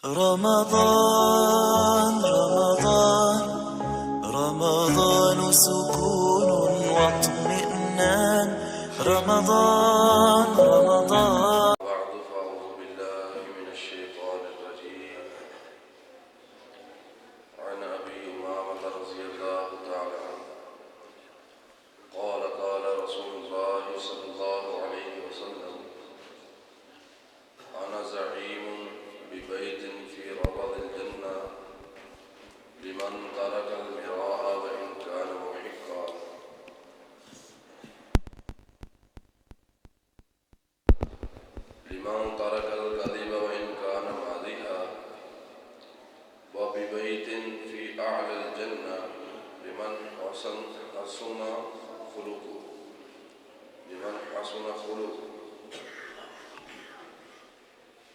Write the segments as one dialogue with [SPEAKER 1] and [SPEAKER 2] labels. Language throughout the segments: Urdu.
[SPEAKER 1] رمضان رمضان رمضان سكون واطمئنان رمضان رمضان.
[SPEAKER 2] بعد فأعوذ بالله من الشيطان الرجيم. عن أبي أمامة رضي الله تعالى عنه قال قال رسول الله صلى الله عليه وسلم: أنا زعيم ببيت في ربض الجنة لمن ترك المراء وإن كان محقا. لمن ترك الكذب وإن كان مادحا. وببيت في أعلى الجنة لمن حسن خلقه. لمن حسن خلقه.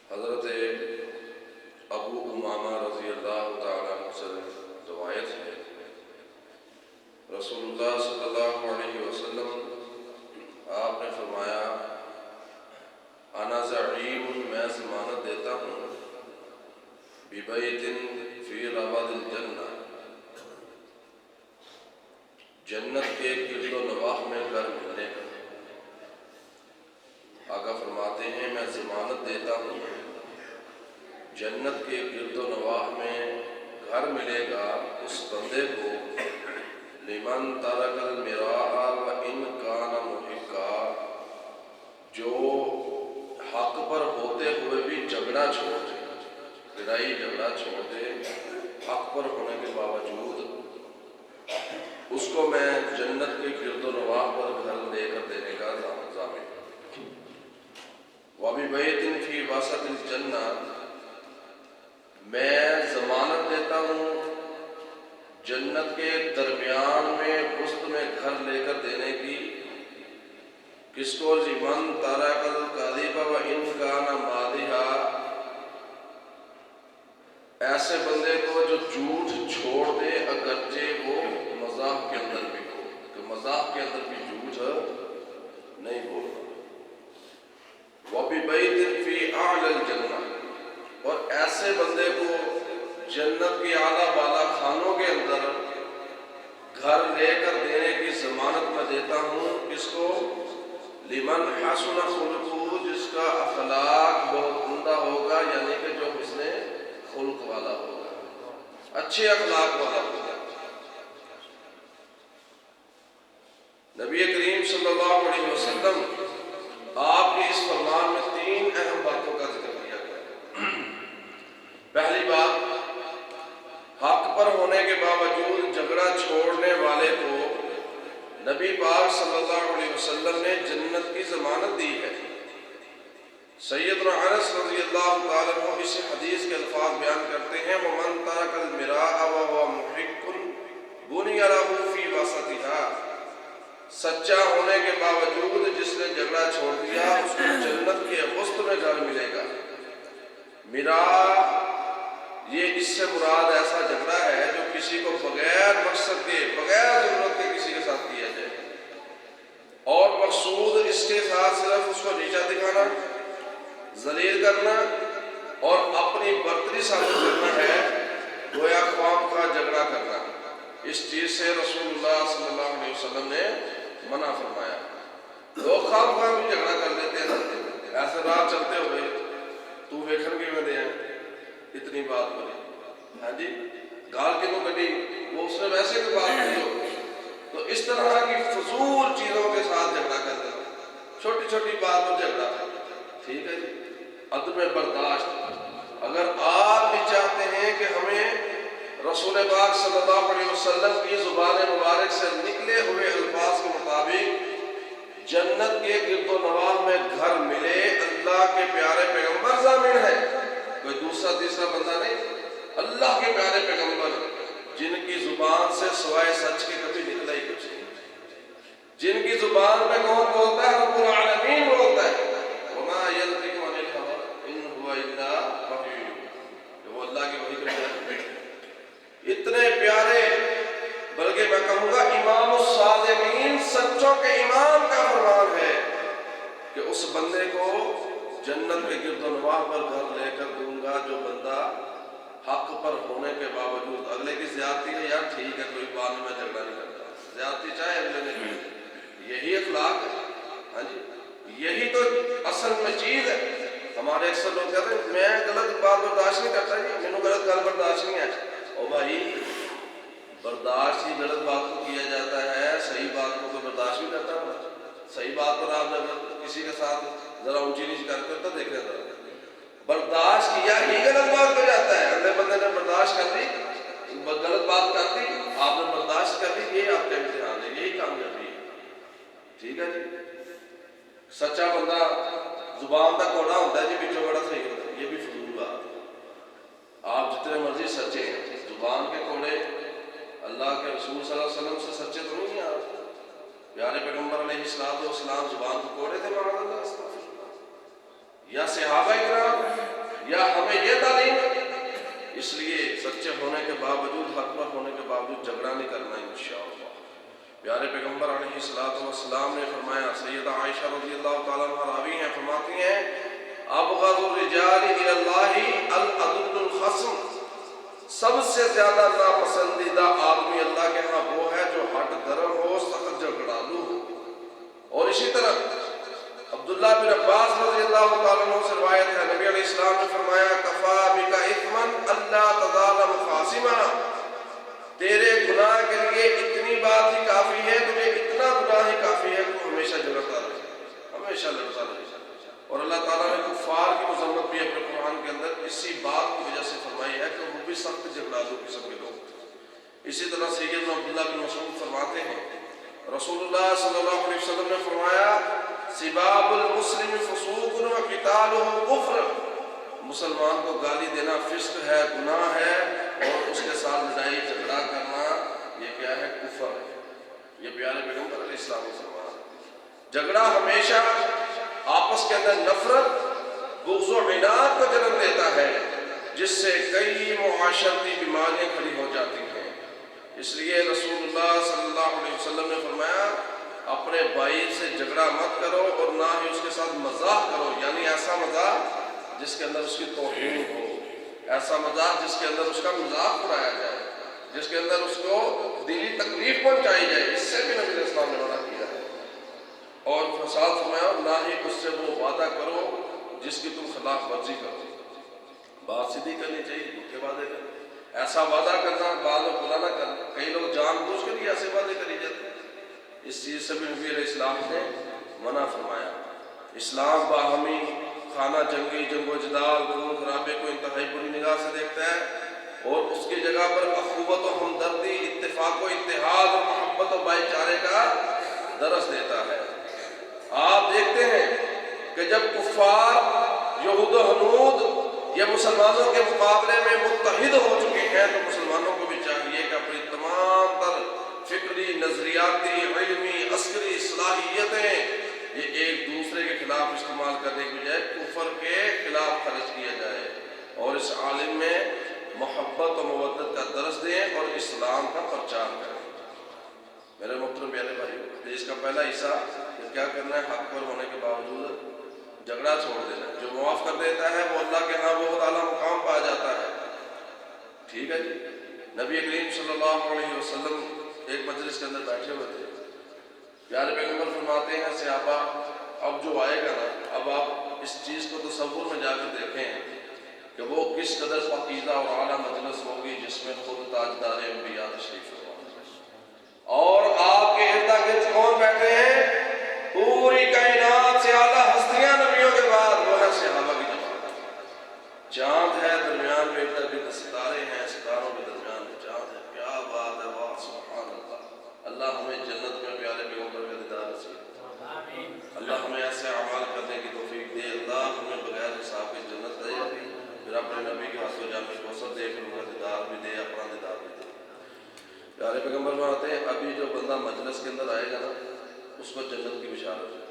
[SPEAKER 2] حضرت ابو امامہ رضی اللہ تعالیٰ عنہ سے روایت ہے، رسول اللہ صلی اللہ علیہ وسلم آپ نے فرمایا: انا زعیم، میں ضمانت دیتا ہوں، ببیت فی ربض الجنہ، جنت کے گرد و نواح میں گھر ملنے کا۔ آقا فرماتے ہیں میں ضمانت دیتا ہوں جنت کے گرد و نواح میں گھر ملے گا اس بندے کو، لمن ترک المراء وان کان محقا، جو حق پر ہوتے ہوئے بھی جھگڑا چھوڑ دے، لڑائی جھگڑا چھوڑ دے، حق پر ہونے کے باوجود اس کو میں جنت کے گرد و نواح پر گھر لے کر دینے کا ضامن۔ وَبِبَيْتٍ فِي وَسَطِ الْجَنَّةِ، میں ضمانت دیتا ہوں جنت کے درمیان میں وسط میں گھر لے کر دینے کی، کس کو؟ لمن ترک الکذب وان کان مادحا، ایسے بندے کو جو جھوٹ چھوڑ دے اگرچہ وہ مذاق کے اندر بھی ہو، کہ مذاق کے اندر بھی جھوٹ نہیں بولنا۔ وَبِبَيْتٍ فِي أَعْلَى الْجَنَّةِ، اور ایسے بندے کو جنت کی اعلیٰ بالا خانوں کے اندر گھر لے کر دینے کی ضمانت میں دیتا ہوں، کس کو؟ لمن حسن خلقہ، جس کا اخلاق بہت عمدہ ہوگا، یعنی کہ جو حسن خلق والا ہوگا، اچھے اخلاق والا ہوگا۔ نبی کریم صلی اللہ علیہ وسلم آپ کی اس فرمان میں تین اہم باتوں کا ذکر کیا گیا۔ پہلی بات، حق پر ہونے کے باوجود جھگڑا چھوڑنے والے کو نبی پاک صلی اللہ علیہ وسلم نے جنت کی ضمانت دی ہے۔ سیدنا انس رضی اللہ تعالیٰ عنہ اس حدیث کے الفاظ بیان کرتے ہیں: وَمَن تَرَكَ الْمِرَاءَ وَهُوَ مُحِقٌّ بُنِيَ لَهُ فِي وَسَطِهَا، سچا ہونے کے باوجود جس نے جھگڑا چھوڑ دیا اس کو جنت کے وسط میں گھر ملے گا۔ میراء، یہ اس سے مراد ایسا جھگڑا ہے جو کسی کو بغیر مقصد کے، بغیر ضرورت کے کسی کے ساتھ کیا جائے، اور مقصود اس کے ساتھ صرف اس کو نیچا دکھانا، ذلیل کرنا اور اپنی برتری ثابت کرنا ہے، گویا خواہ خواہ جھگڑا کرنا۔ اس چیز سے رسول اللہ صلی اللہ علیہ وسلم نے منع فرمایا۔ لوگ خواہ خواہ بھی جھگڑا کر لیتے ہیں، ایسے راہ چلتے ہوئے تو ویکھن کے میں دے اتنی بات بولی، ہاں جی گال کے تو کٹی، وہ اس نے ویسے کوئی بات نہیں ہو، تو اس طرح کی فضول چیزوں کے ساتھ جھگڑا کرتے ہیں، چھوٹی چھوٹی بات پر جھگڑا، ٹھیک ہے جی، عدم برداشت۔ اگر آپ بھی چاہتے ہیں کہ ہمیں رسول پاک صلی اللہ علیہ وسلم کی زبان مبارک سے نکلے ہوئے الفاظ کے مطابق جنت کے گرد و نواح میں گھر ملے، اللہ کے پیارے پیغمبر ضامن ہے، کوئی دوسرا تیسرا بندہ نہیں، اللہ کے پیارے پیغمبر جن کی زبان سے سوائے سچ کے کبھی نکلا ہی کچھ نہیں، جن کی زبان میں کون بولتا ہے؟ رب العالمین بولتا ہے۔ وما ينطق عن الهوى ان هو الا وحی، وہ اللہ کی وحی کا ہے۔ اتنے پیارے، بلکہ میں کہوں گا امام الصادقین، سچوں کے امام کا فرمان ہے کہ اس بندے کو جنت کے گرد و نواح پر گھر لے کر دوں گا جو بندہ پر ہونے کے باوجود اگلے کی زیادتی ہے، یار ٹھیک ہے کوئی بات نہیں، میں جھگڑا نہیں کرتا، زیادتی چاہے اگلے نے کی، یہی اخلاق ہے۔ ہاں جی، یہی تو اصل میں چیز ہے۔ ہمارے اکثر لوگ کہتے ہیں میں غلط بات برداشت نہیں کرتا جی، مینوں غلط گل برداشت نہیں ہے۔ او بھائی برداشت ہی غلط بات کو کیا جاتا ہے، صحیح بات کو تو برداشت بھی کرتا ہے۔ صحیح بات پر آپ جب کسی کے ساتھ ذرا اونچی نیچ کرتے تو دیکھیں ذرا، برداشت کیا ہی غلط بات ہو جاتا ہے۔ اگلے بندے نے برداشت کر دی، غلط بات کر دی، آپ نے برداشت کر دی، یہ آپ کا امتحان ہے، یہی کامیابی ہے۔ ٹھیک ہے جی، سچا بندہ زبان تک کوڑا ہوتا ہے جی، بچوں بڑا صحیح ہوتا ہے، یہ بھی فضول بات ہے۔ آپ جتنے مرضی سچے ہیں، زبان کے کوڑے اللہ کے رسول صلی اللہ علیہ وسلم سے سچے تو نہیں ہیں آپ۔ پیارے پیغمبر علیہ السلام زبان کو کوڑے تھے معاذ اللہ، یا صحابہ کرام، یا ہمیں یہ تعلیم ہے۔ اس لیے سچے ہونے کے باوجود، حق پر ہونے کے باوجود جھگڑا نہیں کرنا انشاءاللہ۔ پیارے پیغمبر علیہ السلام نے فرمایا، سیدہ عائشہ رضی اللہ تعالیٰ عنہ راوی ہیں، فرماتی ہیں ابغض الرجال الی اللہ العدل الخصم، سب سے زیادہ ناپسندیدہ آدمی اللہ کے ہاں وہ ہے جو ہٹ گرم ہو، سخت جھگڑالو ہو۔ اور اسی طرح عبداللہ بن عباس رضی اللہ تعالیٰ عنہ سے روایت ہے، نبی علیہ السلام نے فرمایا کفا بک اثما اللہ تزال مخاصما، تیرے گناہ کے لیے اتنی بات ہی کافی ہے، تجھے اتنا گناہ ہی کافی ہے کہ ہمیشہ جھگڑتا رہے، ہمیشہ لڑتا رہے۔ اور اللہ تعالیٰ نے کفار کی مذمت بھی اپنے قرآن کے اندر اسی بات کی وجہ سے فرمائی ہے کہ وہ بھی سخت جھگڑالو قسم کے لوگ تھے۔ اسی طرح سیدنا عبداللہ بن مسعود فرماتے ہیں رسول اللہ صلی اللہ علیہ وسلم نے فرمایا سباب المسلم فسوق و قتالہ کفر، مسلمان کو گالی دینا فسق ہے، گناہ ہے، اور اس کے ساتھ لڑائی جھگڑا کرنا یہ کیا ہے؟ کفر ہے۔ یہ پیارے پیغمبر علیہ السلام نے فرمایا۔ جھگڑا ہمیشہ آپس کے اندر نفرت، بغض و عناد کو جنم دیتا ہے، جس سے کئی معاشرتی بیماریاں کھڑی ہو جاتی ہیں۔ اس لیے رسول اللہ صلی اللہ علیہ وسلم نے فرمایا اپنے بھائی سے جھگڑا مت کرو اور نہ ہی اس کے ساتھ مزاح کرو، یعنی ایسا مزاح جس کے اندر اس کی توہین ہو، ایسا مزاح جس کے اندر اس کا مذاق اڑایا جائے، جس کے اندر اس کو دلی تکلیف پہنچائی جائے، اس سے بھی نبی علیہ السلام نے منع کیا ہے۔ اور فساد فرمایا نہ ہی اس سے وہ وعدہ کرو جس کی تم خلاف ورزی کرو۔ بات سیدھی کرنی چاہیے، جھوٹے وعدے کرنا، ایسا وعدہ کرنا بعد میں پورا نہ کرنا، کئی لوگ جان بوجھ کر ہی ایسے وعدے کری جاتے ہیں، اس چیز سے بھی نبی علیہ السلام نے منع فرمایا۔ اسلام باہمی خانہ جنگی، جنگ و جدال، خون خرابے کو انتہائی بری نگاہ سے دیکھتا ہے، اور اس کی جگہ پر اخوت و ہمدردی، اتفاق و اتحاد اور محبت و بھائی چارے کا درس دیتا ہے۔ آپ دیکھتے ہیں کہ جب کفار یہود و ہنود یہ مسلمانوں کے مقابلے میں متحد ہو چکے ہیں تو مسلمانوں کو بھی چاہیے کہ اپنی تمام تر فکری، نظریاتی، علمی، عسکری صلاحیتیں یہ ایک دوسرے کے خلاف استعمال کرنے کی بجائے کفر کے خلاف خرچ کیا جائے، اور اس عالم میں محبت و مودت کا درس دیں اور اسلام کا پرچار کریں۔ میرے محترم پیارے بھائی، اس کا پہلا حصہ کہ کیا کرنا ہے، حق پر ہونے کے باوجود جھگڑا چھوڑ دینا۔ جو معاف کر دیتا ہے وہ اللہ کے ہاں بہت اعلیٰ مقام پا جاتا ہے۔ ٹھیک ہے جی، نبی کریم صلی اللہ علیہ وسلم ایک مجلس کے اندر بیٹھے ہوئے تھے، پیارے پیغمبر فرماتے ہیں صحابہ اب جو آئے گا نا، اب آپ اس چیز کو تصور میں جا کے دیکھیں کہ وہ کس قدر پاکیزہ اور اعلیٰ مجلس ہوگی جس میں خود تاجدار انبیاء تشریف فرما، اور آپ کے ارد گرد کون بیٹھے ہیں؟ پوری کائنات سے اعلیٰ ہستیاں نبیوں کے بعد، وہ ہے صحابہ کی جماعت۔ چاند ہے درمیان میں، ارد گرد ستارے ہیں، ستاروں کے درمیان میں چاند ہے۔ کیا بات ہے، واہ سبحان اللہ۔ اللہ ہمیں جنت میں پیارے پیغمبر کا دیدار نصیب، اللہ ہمیں ایسے اعمال کرنے کی توفیق دے، اللہ ہمیں بغیر حساب کی جنت دے، پھر اپنے نبی کے ہاتھوں جام کوثر دے، پھر ان کا دیدار بھی دے، اپنا دیدار بھی دے۔ پیارے پیغمبر فرماتے ہیں ابھی جو بندہ مجلس کے اندر آئے گا نا، اس کو جنت کی بشارت ہے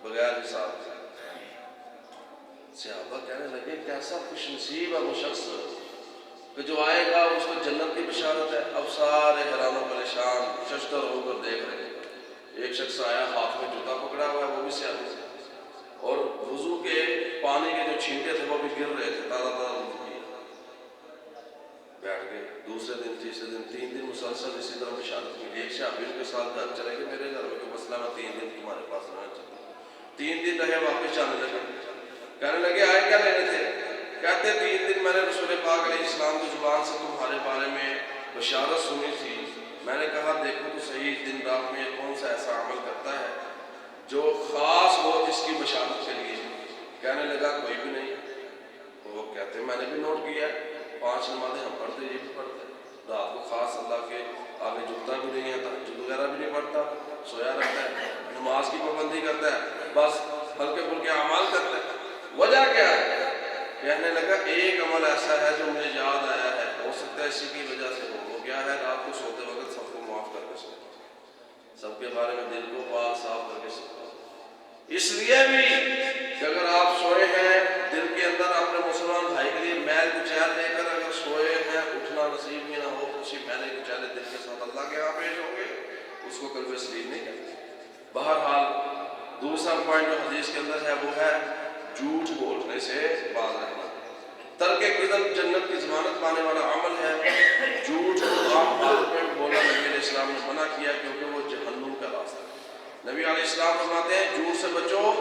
[SPEAKER 2] بغیر حساب سے۔ صحابہ کہنے لگے کیسا خوش نصیب ہے وہ شخص کہ جو آئے گا اس کو جنت کی بشارت ہے۔ اب سارے حیران و پریشان ششدر ہو کر دیکھ رہے ہیں۔ ایک شخص آیا، ہاتھ میں جوتا پکڑا ہوا ہے، وہ بھی صحابی سے، اور وضو کے پانی کے جو چھینٹے تھے وہ بھی گر رہے تھے، تازہ تازہ وضو کیا۔ دوسرے دن تیسرے دن 3 دن مسلسل اسی طرح بشارت ملی. ایک شاپی ان کے ساتھ گھر چلے گئے, میرے گھر میں کوئی مسئلہ نہ, 3 دن تمہارے پاس رہنا چاہیے. 3 دن رہے, واپس جانے لگے. کہنے لگے آئے کیا لینے تھے؟ کہتے 3 دن میں نے رسول پاک علیہ السلام کی زبان سے تمہارے بارے میں بشارت سنی تھی. میں نے کہا دیکھو تو صحیح, دن رات میں کون سا ایسا عمل کرتا ہے جو خاص ہو اس کی بشارت کے لیے؟ کہنے لگا کوئی بھی نہیں. وہ کہتے میں نے بھی نوٹ کیا ہے, 5 نمازیں ہم پڑھتے, یہ بھی پڑھتے, رات کو خاص اللہ کے آگے جھکتا بھی نہیں ہے, تہجد وغیرہ بھی نہیں پڑھتا, سویا رہتا ہے, نماز کی پابندی کرتا ہے, بس ہلکے پھلکے اعمال کرتا ہے. وجہ کیا ہے؟ کہنے لگا ایک عمل ایسا ہے جو مجھے یاد آیا ہے, ہو سکتا ہے اسی کی وجہ سے ہو. وہ کیا ہے؟ رات کو سوتے وقت سب کو معاف کر کے سوتا, سب کے بارے میں دل کو پاک صاف کر کے سوتا. اس لیے بھی کہ اگر آپ سوئے ہیں دل کے اندر اپنے مسلمان بھائی کے لیے میل کچیل لے کر اگر سوئے ہیں, اٹھنا نصیب بھی نہ ہو, اسی میل کچیلے دل کے ساتھ اللہ کے ہاں پیش ہوں گے, اس کو قلب سلیم نہیں کہتے. بہرحال دوسرا پوائنٹ جو حدیث کے اندر ہے وہ ہے جھوٹ بولنے سے باز رہنا. ترک کذب جنت کی ضمانت پانے والا عمل ہے. جھوٹ کو عام حالت میں بولنا نبی علیہ السلام نے منع کیا کیونکہ وہ جہنم کا راستہ ہے. نبی علیہ السلام فرماتے ہیں جھوٹ سے بچو,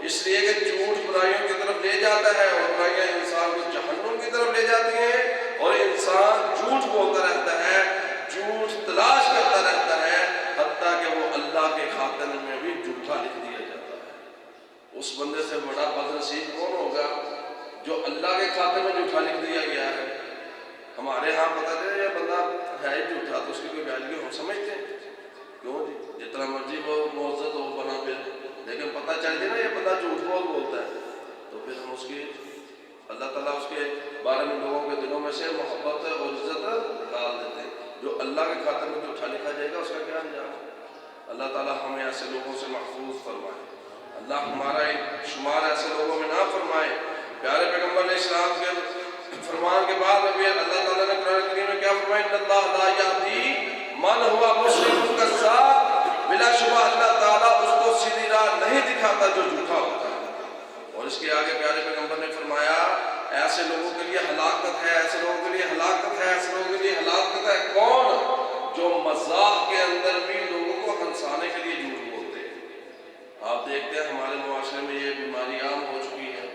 [SPEAKER 2] اس لیے کہ جھوٹ برائیوں کی طرف لے جاتا ہے اور برائیاں انسان کو جہنم کی طرف لے جاتی ہیں, اور انسان جھوٹ بولتا رہتا ہے, جھوٹ تلاش کرتا رہتا ہے, حتیٰ کہ وہ اللہ کے خاتمے میں بھی جھوٹا لکھ دیا جاتا ہے. اس بندے سے بڑا بدنصیب کون ہوگا جو اللہ کے کھاتے میں جھوٹا لکھ دیا گیا ہے. ہمارے ہاں پتہ چلے یہ بندہ ہے ہی جھوٹا تو اس کی کوئی ویلیو ہم سمجھتے ہیں, کیوں جی جتنا مرضی وہ معزز ہو بنا پھر, لیکن پتہ چل جائے نا یہ بندہ جھوٹ بولتا ہے تو پھر ہم اس کی اللہ تعالیٰ اس کے بارے میں لوگوں کے دلوں میں سے محبت اور عزت نکال دیتے ہیں. جو اللہ کے خاطر میں جھوٹا لکھا جائے گا اس کا کیا انجام ہے؟ اللہ تعالیٰ ہمیں ایسے لوگوں سے محفوظ فرمائے, اللہ ہمارا شمار ایسے لوگوں میں نہ فرمائے. پیارے پیغمبر علیہ السلام کے فرمان کے بعد نبی اللہ تعالیٰ نے قرآن کریم میں کیا فرمایا؟ ان اللہ لا یہدی من ہوا مسرف کذاب, بلا شبہ اللہ تعالیٰ اس کو سیدھی راہ نہیں دکھاتا جو جھوٹا ہوتا ہے. اور اس کے آگے پیارے پیغمبر نے فرمایا ایسے لوگوں کے لیے ہلاکت ہے, ایسے لوگوں کے لیے ہلاکت ہے, ایسے لوگوں کے لیے ہلاکت ہے. کون؟ جو مذاق کے اندر بھی لوگوں کو ہنسانے کے لیے جھوٹ بولتے ہیں. آپ دیکھتے ہیں ہمارے معاشرے میں یہ بیماری عام ہو چکی ہے.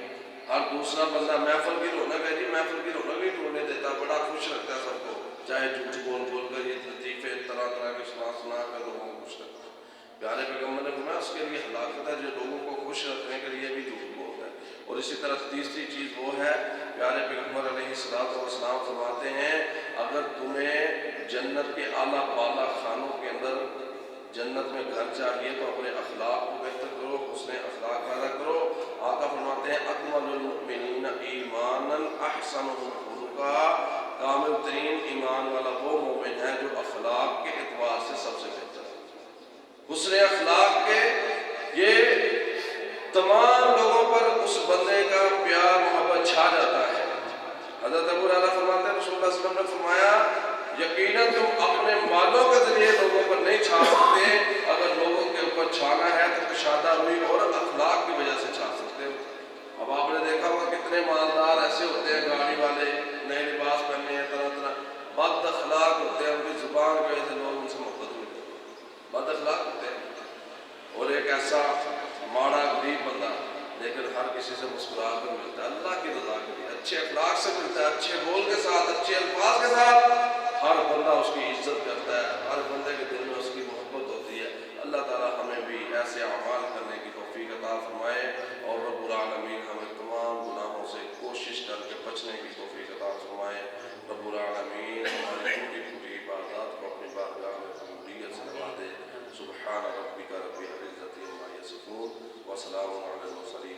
[SPEAKER 2] ہر دوسرا بندہ محفل کی رونق ہے جی, محفل کی رونق نہیں ڈھونڈنے دیتا, بڑا خوش رکھتا ہے سب کو, چاہے جھوٹ بول بول کر یہ لطیفے طرح طرح کے سنا کر لوگوں کو خوش رکھتا ہے. پیارے پیغمبر نے فرمایا اس کے لیے ہلاکت ہے جو لوگوں کو خوش رکھنے کے لیے بھی جھوٹ بولتا ہے. اور اسی طرح تیسری چیز وہ ہے, پیارے پیغمبر علیہ السلام فرماتے ہیں اگر تمہیں جنت کے اعلیٰ بالا خانوں کے اندر جنت میں گھر چاہیے تو اپنے اخلاق کو بہتر کرو, حسن اخلاق پیدا کرو. آقا فرماتے ہیں اکمل المؤمنین ایمانا احسنهم خلقا, کامل ترین ایمان والا وہ مومن ہے جو اخلاق کے اعتبار سے سب سے بہتر ہے. حسن اخلاق کے یہ تمام لوگوں پر اس بندے کا پیار محبت چھا جاتا ہے. حضرت ابو ہریرہ فرماتے ہیں رسول اللہ صلی اللہ علیہ وسلم نے فرمایا یقیناً تم اپنے مالوں کے ذریعے لوگوں پر نہیں چھا سکتے, اگر لوگوں کے اوپر چھانا ہے تو کشادہ روی اور اخلاق کی وجہ سے چھا سکتے ہو. اب آپ نے دیکھا ہوگا کتنے مالدار ایسے ہوتے ہیں, گاڑی والے, نئے لباس پہننے ہیں, طرح طرح بد اخلاق ہوتے ہیں, ان کی زبان کی وجہ سے لوگ ان سے محبت ہوتے ہیں, بد اخلاق ہوتے ہیں. اور ایک ایسا ماڑا غریب بندہ لیکن ہر کسی سے مسکرا کر ملتا ہے, اللہ کی رضا کے لیے اچھے اخلاق سے ملتا ہے, اچھے بول کے ساتھ, اچھے الفاظ کے ساتھ, ہر بندہ اس کی عزت کرتا ہے, ہر بندے کے دل میں اس کی محبت ہوتی ہے. اللہ تعالیٰ ہمیں بھی ایسے اعمال کرنے کی توفیق عطا فرمائے اور رب العالمین ہمیں تمام گناہوں سے کوشش کر کے بچنے کی توفیق عطا فرمائے. رب العالمین ہماری ٹوٹی پھوٹی عبادات کو اپنی بارگاہ میں قبولیت سے نواز دے. سبحان ربک رب العزة عما یصفون وسلام علی المرسلین.